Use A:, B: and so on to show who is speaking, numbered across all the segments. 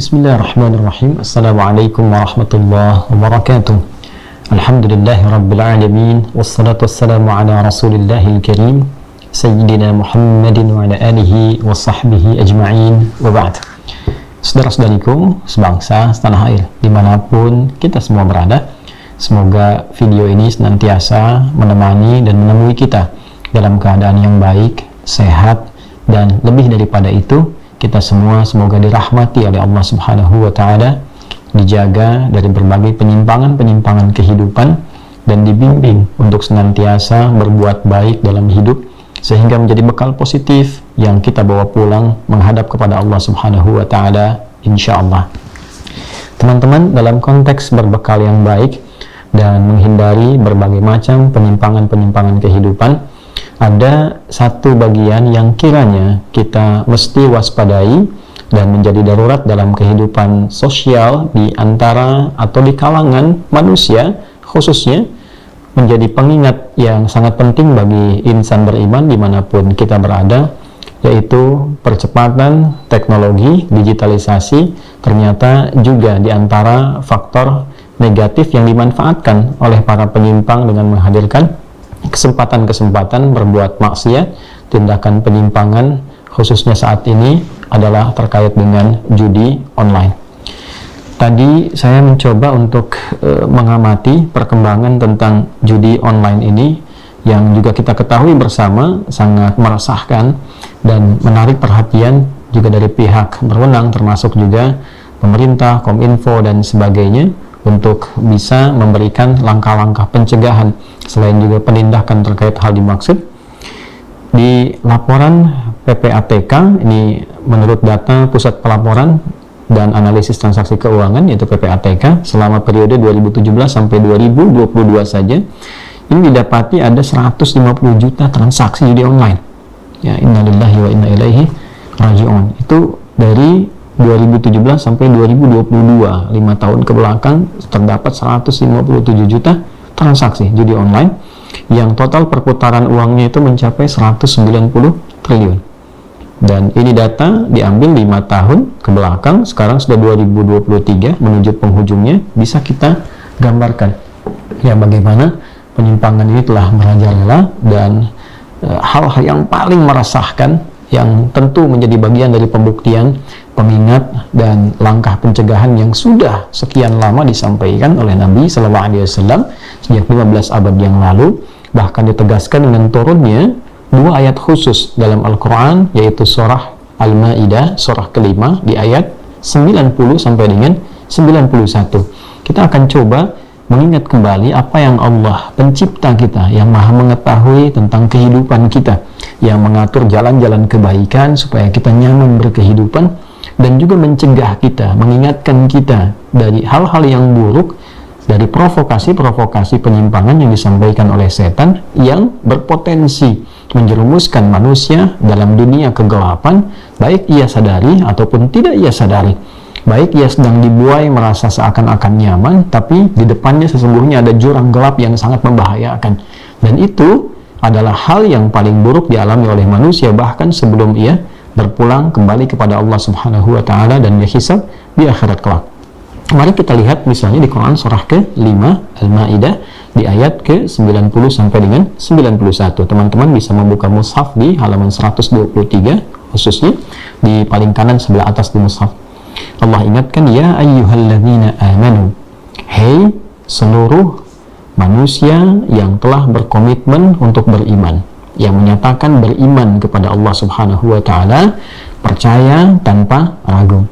A: Bismillahirrahmanirrahim. Assalamualaikum warahmatullahi wabarakatuh. Alhamdulillahi rabbil alamin. Wassalatu wassalamu ala rasulillahil karim Sayyidina Muhammadin wa ala alihi wa sahbihi ajma'in wa ba'd. Saudara-saudariku sebangsa setanah air dimanapun kita semua berada, semoga video ini senantiasa menemani dan menemui kita dalam keadaan yang baik, sehat, dan lebih daripada itu kita semua semoga dirahmati oleh Allah Subhanahu wa Ta'ala, dijaga dari berbagai penyimpangan-penyimpangan kehidupan, dan dibimbing untuk senantiasa berbuat baik dalam hidup sehingga menjadi bekal positif yang kita bawa pulang menghadap kepada Allah Subhanahu wa Ta'ala, insya Allah. Teman-teman, dalam konteks berbekal yang baik dan menghindari berbagai macam penyimpangan-penyimpangan kehidupan, ada satu bagian yang kiranya kita mesti waspadai dan menjadi darurat dalam kehidupan sosial di antara atau di kalangan manusia, khususnya menjadi pengingat yang sangat penting bagi insan beriman dimanapun kita berada, yaitu percepatan teknologi, digitalisasi ternyata juga di antara faktor negatif yang dimanfaatkan oleh para penyimpang dengan menghadirkan kesempatan-kesempatan berbuat maksiat, tindakan penyimpangan, khususnya saat ini adalah terkait dengan judi online. Tadi saya mencoba untuk mengamati perkembangan tentang judi online ini yang juga kita ketahui bersama sangat meresahkan dan menarik perhatian juga dari pihak berwenang, termasuk juga pemerintah, Kominfo, dan sebagainya, untuk bisa memberikan langkah-langkah pencegahan selain juga penindakan terkait hal dimaksud. Di laporan PPATK ini, menurut data Pusat Pelaporan dan Analisis Transaksi Keuangan yaitu PPATK, selama periode 2017 sampai 2022 saja ini didapati ada 150 juta transaksi judi online. Ya, innalillahi wa inna ilaihi raji'un. Itu dari 2017 sampai 2022, 5 tahun ke belakang terdapat 157 juta transaksi judi online yang total perputaran uangnya itu mencapai 190 triliun. Dan ini data diambil 5 tahun ke belakang, sekarang sudah 2023 menuju penghujungnya. Bisa kita gambarkan ya bagaimana penyimpangan ini telah merajalela, dan hal-hal yang paling meresahkan yang tentu menjadi bagian dari pembuktian, pengingat, dan langkah pencegahan yang sudah sekian lama disampaikan oleh Nabi SAW sejak 15 abad yang lalu, bahkan ditegaskan dengan turunnya 2 ayat khusus dalam Al-Quran, yaitu surah Al-Ma'idah, surah kelima di ayat 90 sampai dengan 91. Kita akan coba mengingat kembali apa yang Allah pencipta kita, yang maha mengetahui tentang kehidupan kita, yang mengatur jalan-jalan kebaikan supaya kita nyaman berkehidupan, dan juga mencegah kita, mengingatkan kita dari hal-hal yang buruk, dari provokasi-provokasi penyimpangan yang disampaikan oleh setan yang berpotensi menjerumuskan manusia dalam dunia kegelapan, baik ia sadari ataupun tidak ia sadari. Baik ia sedang dibuai merasa seakan-akan nyaman, tapi di depannya sesungguhnya ada jurang gelap yang sangat membahayakan. Dan itu adalah hal yang paling buruk dialami oleh manusia bahkan sebelum ia berpulang kembali kepada Allah Subhanahu wa Ta'ala dan dihisab di akhirat kelak. Mari kita lihat misalnya di Quran surah ke-5 Al-Ma'idah di ayat ke-90 sampai dengan 91. Teman-teman bisa membuka mushaf di halaman 123, khususnya di paling kanan sebelah atas di mushaf. Allah ingatkan, ya ayyuhalladzina amanu, hei seluruh manusia yang telah berkomitmen untuk beriman, yang menyatakan beriman kepada Allah Subhanahu wa Ta'ala, percaya tanpa ragu.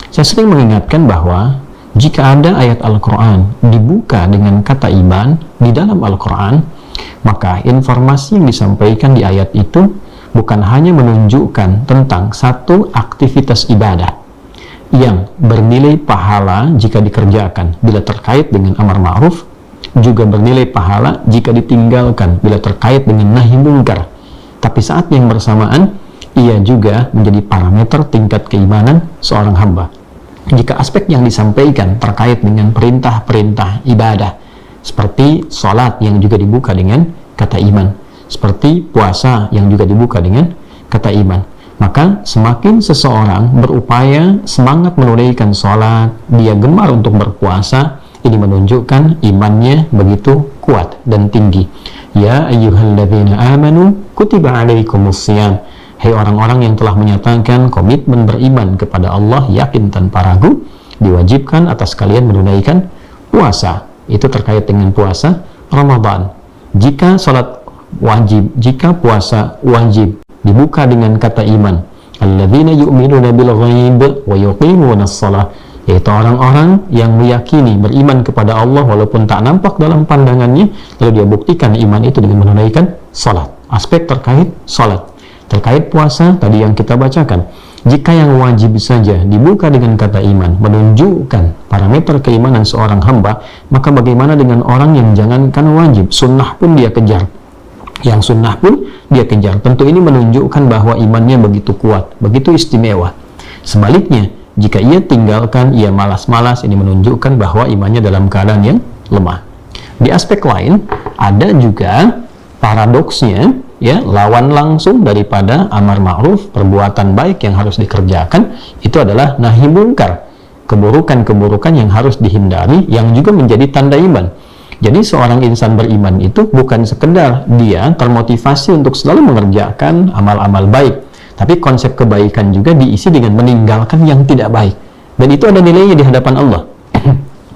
A: Saya sering mengingatkan bahwa jika ada ayat Al-Quran dibuka dengan kata iman di dalam Al-Quran, maka informasi yang disampaikan di ayat itu bukan hanya menunjukkan tentang satu aktivitas ibadah yang bernilai pahala jika dikerjakan bila terkait dengan amar ma'ruf, juga bernilai pahala jika ditinggalkan bila terkait dengan nahi mungkar. Tapi saat yang bersamaan, ia juga menjadi parameter tingkat keimanan seorang hamba. Jika aspek yang disampaikan terkait dengan perintah-perintah ibadah, seperti sholat yang juga dibuka dengan kata iman, seperti puasa yang juga dibuka dengan kata iman, Maka semakin seseorang berupaya semangat menunaikan sholat, dia gemar untuk berpuasa, ini menunjukkan imannya begitu kuat dan tinggi. Ya ayyuhalladzina amanu kutiba alaikumusiyam. Hai orang-orang yang telah menyatakan komitmen beriman kepada Allah yakin tanpa ragu, diwajibkan atas kalian menunaikan puasa. Itu terkait dengan puasa Ramadan. Jika sholat wajib, jika puasa wajib dibuka dengan kata iman, alladzina yu'minuna bil ghaib wa yuqimunas shalah, yaitu orang-orang yang meyakini beriman kepada Allah walaupun tak nampak dalam pandangannya, lalu dia buktikan iman itu dengan menunaikan salat. Aspek terkait salat, terkait puasa tadi yang kita bacakan, jika yang wajib saja dibuka dengan kata iman, menunjukkan parameter keimanan seorang hamba, maka bagaimana dengan orang yang jangankan wajib, sunnah pun dia kejar, yang sunnah pun dia kejar. Tentu ini menunjukkan bahwa imannya begitu kuat, begitu istimewa. Sebaliknya, jika ia tinggalkan, ia malas-malas, ini menunjukkan bahwa imannya dalam keadaan yang lemah. Di aspek lain, ada juga paradoksnya, ya, lawan langsung daripada amar ma'ruf, perbuatan baik yang harus dikerjakan, itu adalah nahi mungkar, keburukan-keburukan yang harus dihindari, yang juga menjadi tanda iman. Jadi seorang insan beriman itu bukan sekedar dia termotivasi untuk selalu mengerjakan amal-amal baik, tapi konsep kebaikan juga diisi dengan meninggalkan yang tidak baik. Dan itu ada nilainya di hadapan Allah.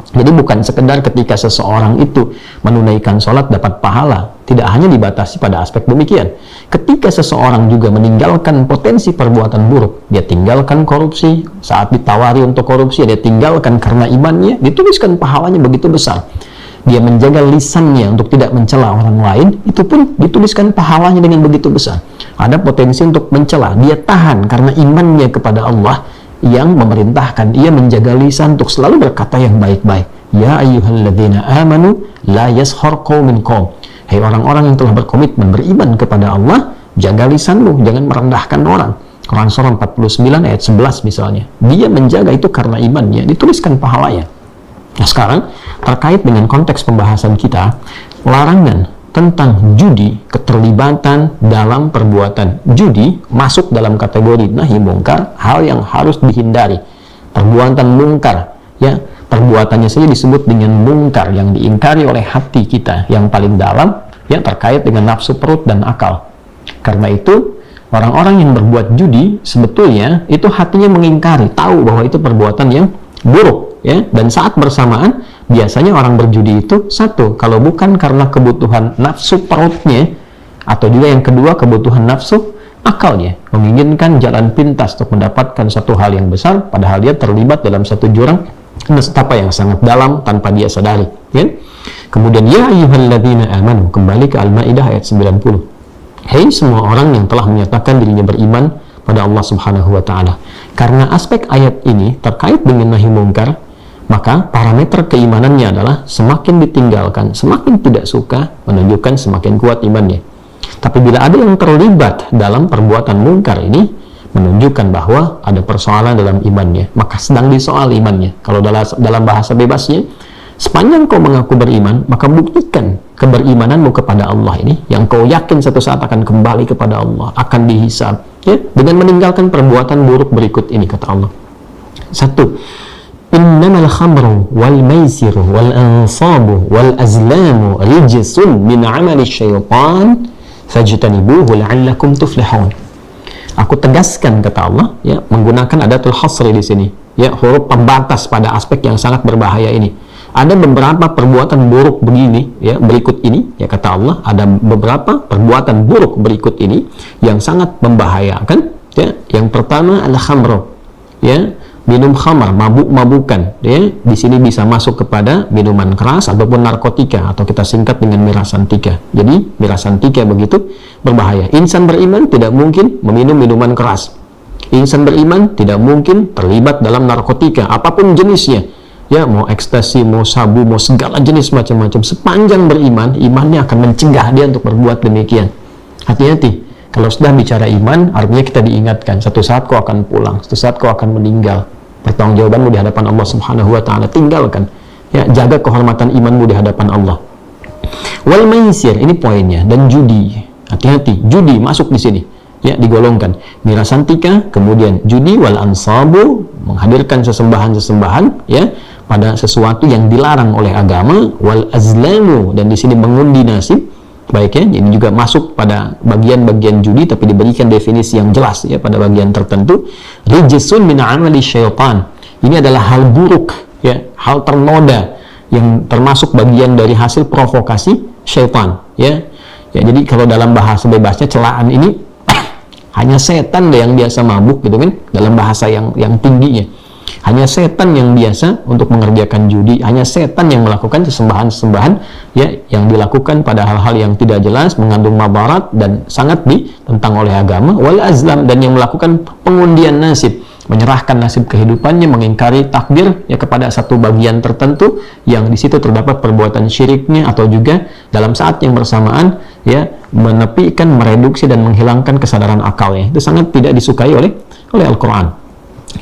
A: Jadi bukan sekedar ketika seseorang itu menunaikan sholat dapat pahala, tidak hanya dibatasi pada aspek demikian. Ketika seseorang juga meninggalkan potensi perbuatan buruk, dia tinggalkan korupsi, saat ditawari untuk korupsi, dia tinggalkan karena imannya, dituliskan pahalanya begitu besar. Dia menjaga lisannya untuk tidak mencela orang lain, itu pun dituliskan pahalanya dengan begitu besar. Ada potensi untuk mencela, dia tahan karena imannya kepada Allah yang memerintahkan ia menjaga lisan untuk selalu berkata yang baik-baik. Ya ayyuhalladzina amanu la yaskhar qaumin qaum. Hai orang-orang yang telah berkomitmen beriman kepada Allah, jaga lisanmu, jangan merendahkan orang. Quran surah 49 ayat 11 misalnya. Dia menjaga itu karena imannya, dituliskan pahalanya. Nah sekarang, terkait dengan konteks pembahasan kita, larangan tentang judi, keterlibatan dalam perbuatan judi, masuk dalam kategori nahi mungkar, hal yang harus dihindari. Perbuatan mungkar, ya, perbuatannya saja disebut dengan mungkar, yang diingkari oleh hati kita, yang paling dalam, ya, terkait dengan nafsu perut dan akal. Karena itu, orang-orang yang berbuat judi, sebetulnya, itu hatinya mengingkari, tahu bahwa itu perbuatan yang buruk, ya, dan saat bersamaan biasanya orang berjudi itu satu, kalau bukan karena kebutuhan nafsu perutnya, atau juga yang kedua kebutuhan nafsu akalnya, menginginkan jalan pintas untuk mendapatkan satu hal yang besar, padahal dia terlibat dalam satu jurang nestapa yang sangat dalam tanpa dia sadari, ya. Kemudian ya ayyuhalladzina amanu, kembali ke Al-Maidah ayat 90. Hei semua orang yang telah menyatakan dirinya beriman pada Allah Subhanahu wa taala. Karena aspek ayat ini terkait dengan nahi mungkar, maka parameter keimanannya adalah semakin ditinggalkan, semakin tidak suka, menunjukkan semakin kuat imannya. Tapi bila ada yang terlibat dalam perbuatan mungkar ini, menunjukkan bahwa ada persoalan dalam imannya, maka sedang disoal imannya. Kalau dalam bahasa bebasnya, sepanjang kau mengaku beriman, maka buktikan keberimananmu kepada Allah ini, yang kau yakin satu saat akan kembali kepada Allah, akan dihisab, ya, dengan meninggalkan perbuatan buruk berikut ini, kata Allah. Satu, innamal khamru wal maisiru wal ansabu wal azlamu rijsun min amali syaitan fajtanibuhu la'allakum tuflihun. Aku tegaskan, kata Allah, ya, menggunakan adatul hasri di sini, ya, huruf pembatas pada aspek yang sangat berbahaya ini. Ada beberapa perbuatan buruk begini, ya, berikut ini, ya, kata Allah, ada beberapa perbuatan buruk berikut ini yang sangat membahayakan, ya. Yang pertama adalah khamru, ya, minum khamar, mabuk-mabukan, ya. Di sini bisa masuk kepada minuman keras ataupun narkotika, atau kita singkat dengan mirasantika. Jadi mirasantika begitu berbahaya. Insan beriman tidak mungkin meminum minuman keras. Insan beriman tidak mungkin terlibat dalam narkotika apapun jenisnya, ya, mau ekstasi, mau sabu, mau segala jenis macam-macam. Sepanjang beriman, imannya akan mencegah dia untuk berbuat demikian. Hati-hati. Kalau sudah bicara iman, artinya kita diingatkan, satu saat kau akan pulang, satu saat kau akan meninggal. Pertanggungjawabanmu di hadapan Allah Subhanahu wa taala, tinggalkan, ya, jaga kehormatan imanmu di hadapan Allah. Wal maisir, ini poinnya, dan judi. Hati-hati, judi masuk di sini. ya, digolongkan. Mirasantika, kemudian judi, wal ansabu, menghadirkan sesembahan-sesembahan, ya, pada sesuatu yang dilarang oleh agama, wal azlamu, dan di sini mengundi nasib. Baik, ya, ini juga masuk pada bagian-bagian judi, tapi diberikan definisi yang jelas, ya, pada bagian tertentu. Rijsun min amali syaitan, ini adalah hal buruk, ya, hal ternoda yang termasuk bagian dari hasil provokasi syaitan, ya. Ya, jadi kalau dalam bahasa bebasnya, celaan ini hanya setan yang biasa mabuk, gitu kan, dalam bahasa yang tingginya. Hanya setan yang biasa untuk mengerjakan judi, hanya setan yang melakukan sesembahan-sesembahan, ya, yang dilakukan pada hal-hal yang tidak jelas, mengandung mabarat dan sangat ditentang oleh agama. Wal azlam, dan yang melakukan pengundian nasib, menyerahkan nasib kehidupannya, mengingkari takdir, ya, kepada satu bagian tertentu yang di situ terdapat perbuatan syiriknya, atau juga dalam saat yang bersamaan, ya, menepikan, mereduksi dan menghilangkan kesadaran akalnya. Itu sangat tidak disukai oleh Al-Quran.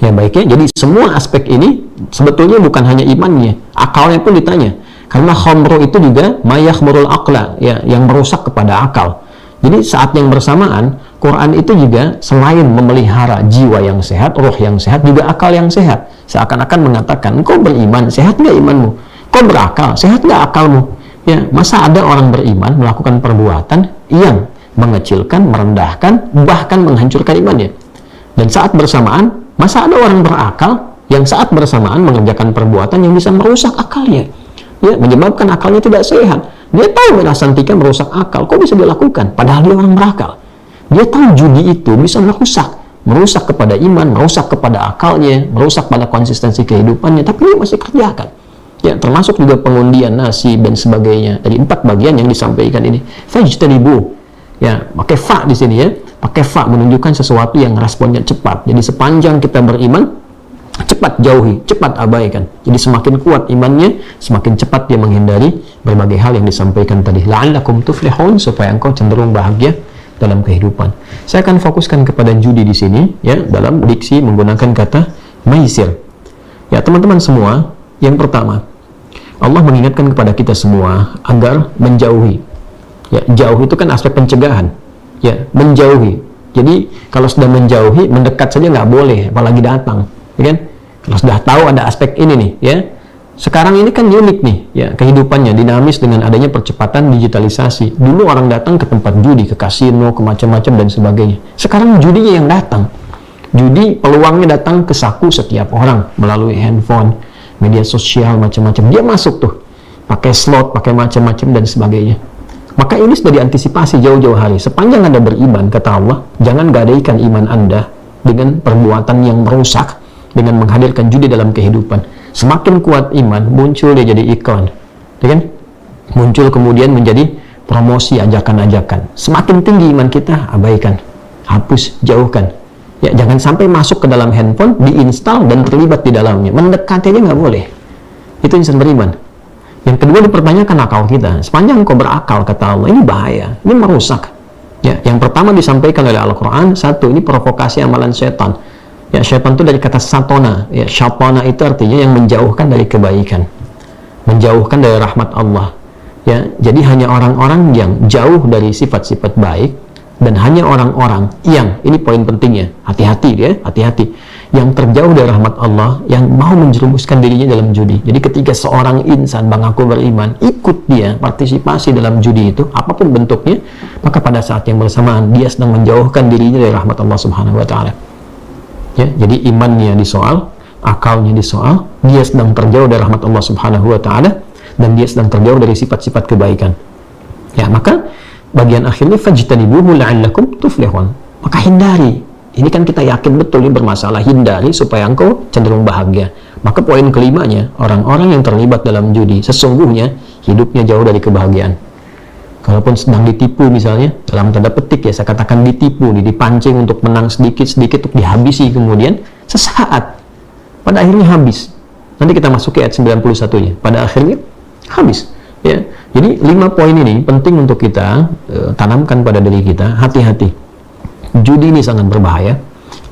A: Ya, baiknya, jadi semua aspek ini sebetulnya bukan hanya imannya, akalnya pun ditanya, karena khamru itu juga mayakhmurul aqla, ya, yang merusak kepada akal. Jadi saat yang bersamaan, Quran itu juga selain memelihara jiwa yang sehat, roh yang sehat, juga akal yang sehat. Seakan-akan mengatakan, kau beriman, sehat nggak imanmu? Kau berakal, sehat nggak akalmu? Ya, masa ada orang beriman melakukan perbuatan yang mengecilkan, merendahkan, bahkan menghancurkan imannya? Dan saat bersamaan, masa ada orang berakal yang saat bersamaan mengerjakan perbuatan yang bisa merusak akalnya, ya, menyebabkan akalnya tidak sehat? Dia tahu mirasantika merusak akal, kok bisa dilakukan? Padahal dia orang berakal. Dia tahu judi itu bisa merusak kepada iman, merusak kepada akalnya, merusak pada konsistensi kehidupannya, tapi dia masih kerjakan. Ya, termasuk juga pengundian nasib dan sebagainya. Dari 4 bagian yang disampaikan ini. Fajtanibu, ya, pakai fa di sini, ya, pakai fa menunjukkan sesuatu yang responnya cepat. Jadi sepanjang kita beriman, cepat jauhi, cepat abaikan. Jadi semakin kuat imannya, semakin cepat dia menghindari berbagai hal yang disampaikan tadi. La'allakum tuflihun, supaya engkau cenderung bahagia dalam kehidupan. Saya akan fokuskan kepada judi di sini, ya, dalam diksi menggunakan kata maisir. Ya, teman-teman semua, yang pertama, Allah mengingatkan kepada kita semua agar menjauhi. Ya, jauh itu kan aspek pencegahan. Ya, menjauhi. Jadi kalau sudah menjauhi, mendekat saja nggak boleh, apalagi datang. Ya kan? Kalau sudah tahu ada aspek ini nih, ya. Sekarang ini kan unik nih, ya, kehidupannya dinamis dengan adanya percepatan digitalisasi. Dulu orang datang ke tempat judi, ke kasino, ke macam-macam dan sebagainya. Sekarang judinya yang datang. Judi peluangnya datang ke saku setiap orang melalui handphone, media sosial, macam-macam. Dia masuk tuh, pakai slot, pakai macam-macam dan sebagainya. Maka ini sudah diantisipasi jauh-jauh hari. Sepanjang Anda beriman, kata Allah, jangan gadaikan iman Anda dengan perbuatan yang merusak, dengan menghadirkan judi dalam kehidupan. Semakin kuat iman, muncul dia jadi iklan, ya kan? Muncul kemudian menjadi promosi, ajakan-ajakan. Semakin tinggi iman kita, abaikan, hapus, jauhkan. Ya, jangan sampai masuk ke dalam handphone, diinstal dan terlibat di dalamnya. Mendekati aja nggak boleh. Itu insan beriman. Yang kedua, dipertanyakan akal kita. Sepanjang kau berakal, kata Allah, ini bahaya, ini merusak. Ya, yang pertama disampaikan oleh Al-Quran, satu, ini provokasi amalan setan. Ya, syaitan itu dari kata satona. Ya, syatona itu artinya yang menjauhkan dari kebaikan, menjauhkan dari rahmat Allah. Ya, jadi hanya orang-orang yang jauh dari sifat-sifat baik, dan hanya orang-orang yang, ini poin pentingnya, hati-hati dia, hati-hati, yang terjauh dari rahmat Allah, yang mau menjerumuskan dirinya dalam judi. Jadi ketika seorang insan mengaku beriman, ikut dia partisipasi dalam judi itu, apapun bentuknya, maka pada saat yang bersamaan dia sedang menjauhkan dirinya dari rahmat Allah Subhanahu wa Ta'ala. Ya, jadi imannya disoal, akalnya disoal, dia sedang terjauh dari rahmat Allah Subhanahu wa Ta'ala, dan dia sedang terjauh dari sifat-sifat kebaikan. Ya, maka bagian akhirnya fajtanibuhu la'allakum tuflihun. Maka hindari. Ini kan kita yakin betul ini bermasalah, hindari supaya engkau cenderung bahagia. Maka poin kelimanya, orang-orang yang terlibat dalam judi sesungguhnya hidupnya jauh dari kebahagiaan. Kalaupun sedang ditipu misalnya, dalam tanda petik ya, saya katakan ditipu, dipancing untuk menang sedikit-sedikit, untuk dihabisi kemudian, sesaat, pada akhirnya habis. Nanti kita masuk ke ayat 91-nya, pada akhirnya habis. Ya. Jadi 5 poin ini penting untuk kita tanamkan pada diri kita, hati-hati. Judi ini sangat berbahaya,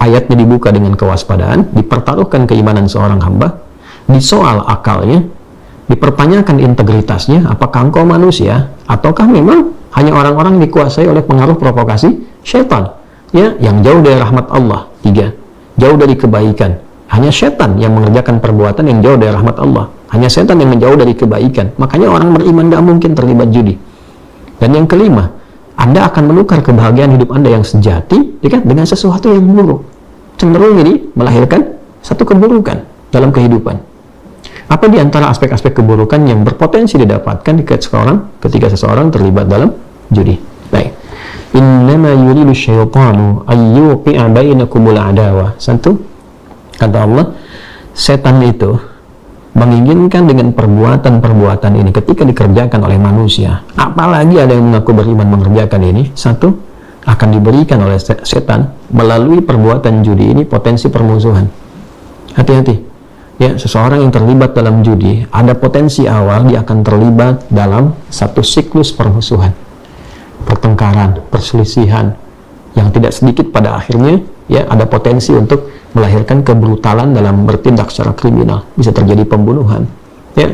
A: ayatnya dibuka dengan kewaspadaan, dipertaruhkan keimanan seorang hamba, disoal akalnya, dipertanyakan integritasnya, apakah engkau manusia ataukah memang hanya orang-orang dikuasai oleh pengaruh provokasi syaitan. ya yang jauh dari rahmat Allah. 3, jauh dari kebaikan. Hanya setan yang mengerjakan perbuatan yang jauh dari rahmat Allah. Hanya setan yang menjauh dari kebaikan. Makanya orang beriman gak mungkin terlibat judi. Dan yang kelima, Anda akan menukar kebahagiaan hidup Anda yang sejati dengan sesuatu yang buruk. Cenderung ini melahirkan satu keburukan dalam kehidupan. Apa di antara aspek-aspek keburukan yang berpotensi didapatkan ketika seseorang terlibat dalam judi? Baik. Innama yuridu syaitanu ayyuqi'a bainakumul adawah. 1, kata Allah, setan itu menginginkan dengan perbuatan-perbuatan ini ketika dikerjakan oleh manusia, apalagi ada yang mengaku beriman mengerjakan ini, 1, akan diberikan oleh setan melalui perbuatan judi ini potensi permusuhan. Hati-hati ya, seseorang yang terlibat dalam judi ada potensi awal dia akan terlibat dalam satu siklus permusuhan, pertengkaran, perselisihan yang tidak sedikit pada akhirnya ya ada potensi untuk melahirkan kebrutalan dalam bertindak secara kriminal, bisa terjadi pembunuhan ya.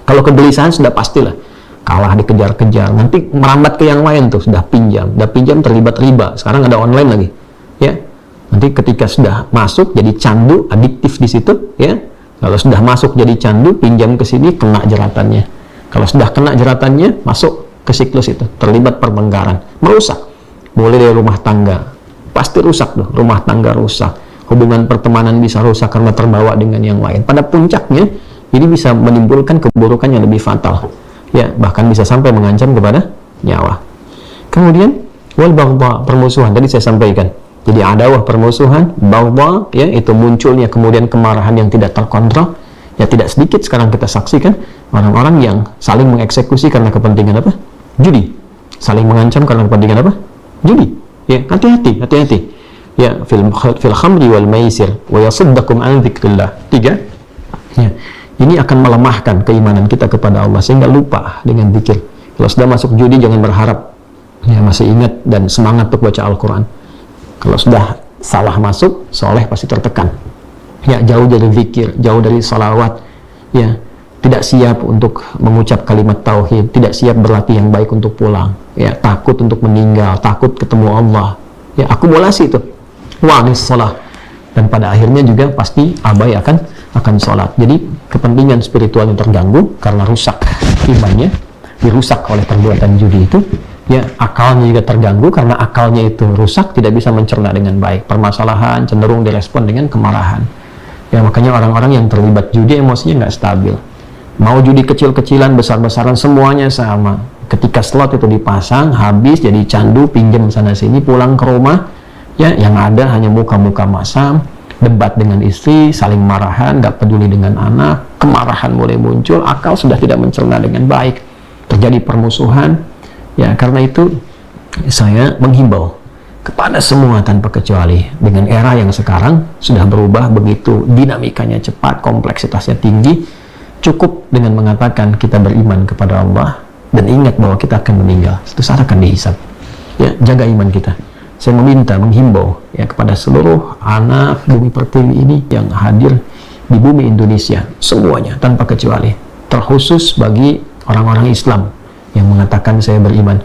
A: Kalau kegelisahan sudah pastilah kalah dikejar-kejar, nanti merambat ke yang lain tuh, sudah pinjam terlibat riba, sekarang ada online lagi ya. Nanti ketika sudah masuk jadi candu, adiktif di situ ya. Kalau sudah masuk jadi candu, pinjam ke sini, kena jeratannya. Kalau sudah kena jeratannya, masuk ke siklus itu, terlibat pertengkaran, merusak. Mulai dari rumah tangga, pasti rusak tuh, rumah tangga rusak, hubungan pertemanan bisa rusak karena terbawa dengan yang lain. Pada puncaknya, ini bisa menimbulkan keburukan yang lebih fatal, ya, bahkan bisa sampai mengancam kepada nyawa. Kemudian, wal baghdha, permusuhan, tadi saya sampaikan. Jadi adawah, permusuhan, baghdha, ya, itu munculnya kemudian kemarahan yang tidak terkontrol. Ya, tidak sedikit sekarang kita saksikan orang-orang yang saling mengeksekusi karena kepentingan apa? Judi. Saling mengancam karena kepentingan apa? Judi. Ya, hati-hati. Ya, fil khamri wal maisir wa yasaddakum an dzikrillah. 3. Ya, ini akan melemahkan keimanan kita kepada Allah sehingga lupa dengan zikir. Kalau sudah masuk judi jangan berharap ya masih ingat dan semangat untuk baca Al-Qur'an. Kalau sudah salah masuk, soleh pasti tertekan. Ya, jauh dari zikir, jauh dari salawat. Ya, tidak siap untuk mengucap kalimat tauhid, tidak siap berlatih yang baik untuk pulang. Ya, takut untuk meninggal, takut ketemu Allah. Ya, akumulasi itu. Wa'anis sholah. Dan pada akhirnya juga pasti abai akan sholat. Jadi kepentingan spiritualnya terganggu karena rusak imannya, dirusak oleh perbuatan judi itu. Ya, akalnya juga terganggu karena akalnya itu rusak, tidak bisa mencerna dengan baik. Permasalahan cenderung direspon dengan kemarahan. Ya, makanya orang-orang yang terlibat judi emosinya nggak stabil. Mau judi kecil-kecilan, besar-besaran, semuanya sama. Ketika slot itu dipasang, habis jadi candu, pinjam sana-sini, pulang ke rumah, ya, yang ada hanya muka-muka masam, debat dengan istri, saling marahan, nggak peduli dengan anak, kemarahan mulai muncul, akal sudah tidak mencerna dengan baik, terjadi permusuhan. Ya, karena itu saya menghimbau kepada semua tanpa kecuali, dengan era yang sekarang sudah berubah begitu dinamikanya cepat, kompleksitasnya tinggi, cukup dengan mengatakan kita beriman kepada Allah dan ingat bahwa kita akan meninggal, itu saat akan dihisab. Ya, jaga iman kita. Saya meminta, menghimbau ya kepada seluruh anak bumi pertiwi ini yang hadir di bumi Indonesia, semuanya tanpa kecuali, terkhusus bagi orang-orang Islam yang mengatakan saya beriman,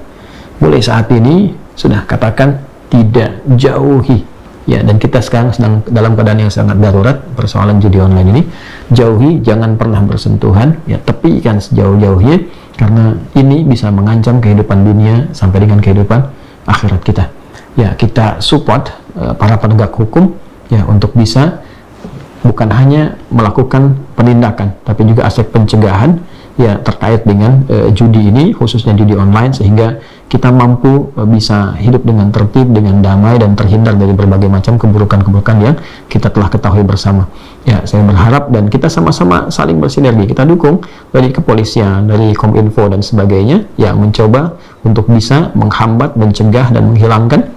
A: mulai saat ini sudah katakan tidak, jauhi ya. Dan kita sekarang sedang dalam keadaan yang sangat darurat persoalan judi online ini. Jauhi, jangan pernah bersentuhan ya, tepikan sejauh-jauhnya karena ini bisa mengancam kehidupan dunia sampai dengan kehidupan akhirat kita. Ya, kita support para penegak hukum ya untuk bisa bukan hanya melakukan penindakan tapi juga aspek pencegahan ya terkait dengan judi ini, khususnya judi online, sehingga kita mampu bisa hidup dengan tertib, dengan damai, dan terhindar dari berbagai macam keburukan-keburukan yang kita telah ketahui bersama. Ya, saya berharap dan kita sama-sama saling bersinergi, kita dukung dari kepolisian, dari Kominfo dan sebagainya, ya mencoba untuk bisa menghambat, mencegah, dan menghilangkan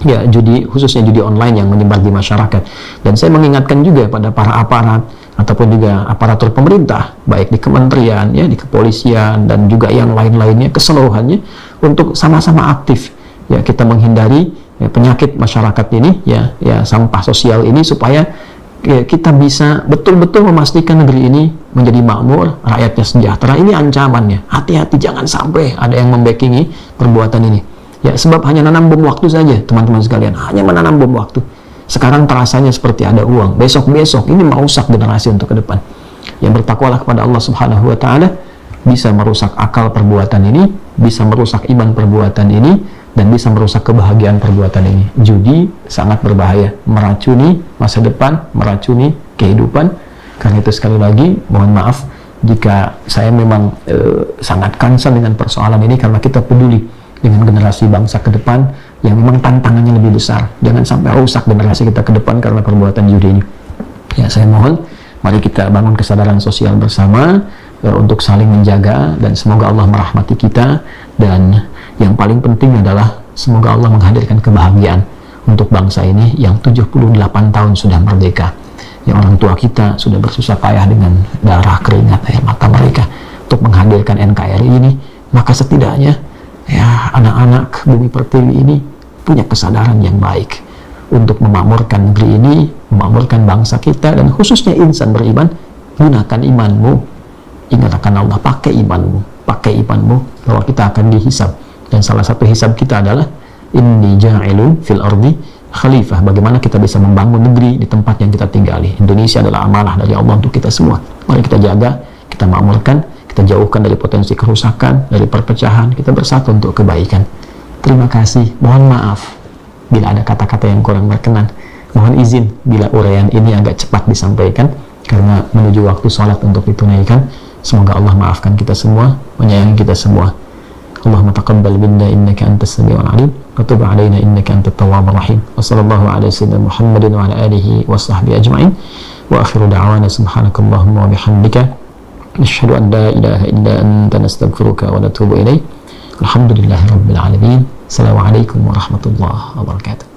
A: ya judi, khususnya judi online yang menyebar di masyarakat. Dan saya mengingatkan juga pada para aparat ataupun juga aparatur pemerintah, baik di kementerian, ya, di kepolisian, dan juga yang lain-lainnya keseluruhannya, untuk sama-sama aktif ya kita menghindari ya, penyakit masyarakat ini ya sampah sosial ini, supaya ya, kita bisa betul-betul memastikan negeri ini menjadi makmur, rakyatnya sejahtera. Ini ancamannya, hati-hati jangan sampai ada yang membackingi perbuatan ini. Ya, sebab hanya nanam bom waktu saja, teman-teman sekalian, hanya menanam bom waktu. Sekarang terasanya seperti ada uang, besok-besok ini merusak generasi untuk ke depan. Yang bertakwalah kepada Allah Subhanahu wa taala bisa merusak akal perbuatan ini, bisa merusak iman perbuatan ini, dan bisa merusak kebahagiaan perbuatan ini. Judi sangat berbahaya, meracuni masa depan, meracuni kehidupan. Karena itu sekali lagi mohon maaf jika saya memang sangat concern dengan persoalan ini, karena kita peduli dengan generasi bangsa ke depan yang memang tantangannya lebih besar. Jangan sampai rusak generasi kita ke depan karena perbuatan judi ini. Ya, saya mohon mari kita bangun kesadaran sosial bersama untuk saling menjaga, dan semoga Allah merahmati kita. Dan yang paling penting adalah semoga Allah menghadirkan kebahagiaan untuk bangsa ini yang 78 tahun sudah merdeka. Yang orang tua kita sudah bersusah payah dengan darah, keringat, air mata mereka untuk menghadirkan NKRI ini. Maka setidaknya ya anak-anak Bumi Pertiwi ini punya kesadaran yang baik untuk memakmurkan negeri ini, memakmurkan bangsa kita, dan khususnya insan beriman. Gunakan imanmu, ingat akan Allah, pakai imanmu bahwa kita akan dihisab. Dan salah satu hisab kita adalah inni ja'ilun fil ardi khalifah, bagaimana kita bisa membangun negeri di tempat yang kita tinggali. Indonesia adalah amanah dari Allah untuk kita semua. Mari kita jaga, kita makmurkan, kita jauhkan dari potensi kerusakan, dari perpecahan, kita bersatu untuk kebaikan. Terima kasih, mohon maaf bila ada kata-kata yang kurang berkenan. Mohon izin bila uraian ini agak cepat disampaikan, karena menuju waktu sholat untuk ditunaikan. Semoga Allah maafkan kita semua, menyayangi kita semua. Allahumma taqabbal minna innaka antas samiul alim wa tub alaina innaka antat tawwabur rahim. Wa sallallahu ala sayyidina Muhammadin wa ala alihi wa sahbihi ajma'in. Wa akhiru da'wana subhanakallahumma wa bihamdika nashhadu an la ilaha illa anta nastaghfiruka wa natubu ilaik. Alhamdulillahirabbil alamin. Assalamualaikum warahmatullahi wabarakatuh.